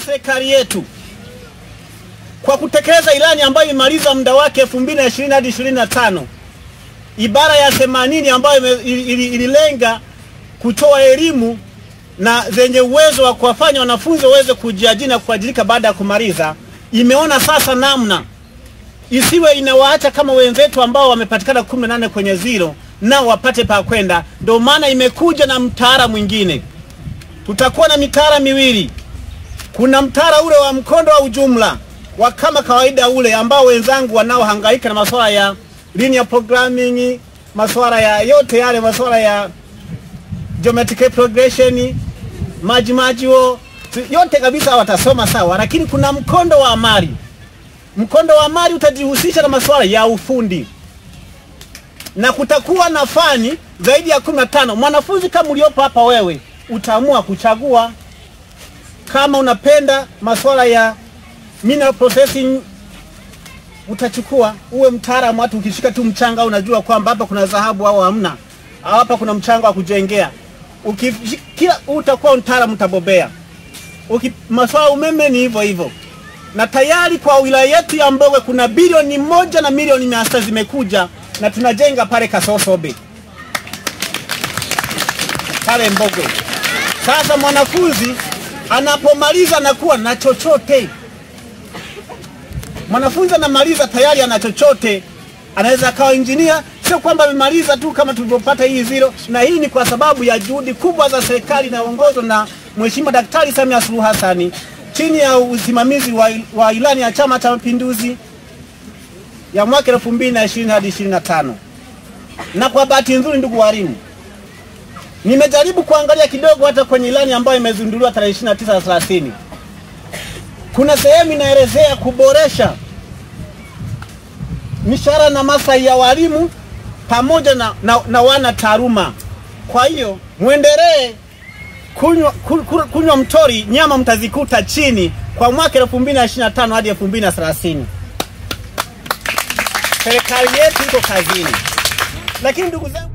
serikali yetu kwa kutekeleza ilani ambayo imaliza muda wake 2020 hadi 25, ibara ya 80 ambayo ililenga kutoa elimu na zenye uwezo wa kuwafanya wanafunzi waweze kujiajiri na kuajirika baada ya kumaliza, imeona sasa namna isiwe inawaacha kama wenzetu ambao wamepatikana 18 kwenye zero nao wapate pa kwenda. Ndio maana imekuja na mtaala mwingine. Tutakuwa na mitaala miwili. Kuna mtaala ule wa mkondo wa ujumla wa kama kawaida ule ambao wenzangu wanaohangaika na masuala ya linear programming, masuala ya yote yale, masuala ya geometric progression, mathematical, yote kabisa watasoma sawa. Lakini kuna mkondo wa amali. Mkondo wa amali utajihusisha na masuala ya ufundi. Na kutakuwa na fani zaidi ya 15. Mwanafunzi kama uliopo hapa wewe utaamua kuchagua kama unapenda masuala ya mineral processing, utachukua. Uwe mtaalamu, watu ukishika tu mchanga unajua kwamba hapa kuna dhahabu au hamna, au hapa kuna mchanga wa kujengea. Kila utakuwa mtaalamu, utabobea. Masuala umeme ni hivyo hivyo. Na tayari kwa wilaya yetu ya Mbogwe kuna bilioni 1 na milioni 600 zimekuja na tunajenga pale Kasosobe pale Mbogwe. Sasa mwanafunzi anapomaliza anakuwa na chochote. Mwanafunzi anamaliza tayari ana chochote, anaweza akawa engineer. Sio kwamba amemaliza tu kama tulivyopata hii zero, na hii ni kwa sababu ya juhudi kubwa za serikali inayoongozwa na Mheshimiwa Daktari Samia Suluhu Hassan chini ya usimamizi wa ilani ya Chama cha Mapinduzi ya mwaka 2020 hadi 25. Na kwa bahati nzuri, ndugu walimu, nimejaribu kuangalia kidogo hata kwenye ilani ambayo imezinduliwa tarehe 29 na 30. Kuna sehemu inaelezea kuboresha mishahara na maslahi ya walimu pamoja na wana taaluma. Kwa hiyo muendelee kunywa mtori, nyama mtazikuta chini kwa mwaka 2025 hadi 2030. Serikali yetu iko kazini. Lakini ndugu zangu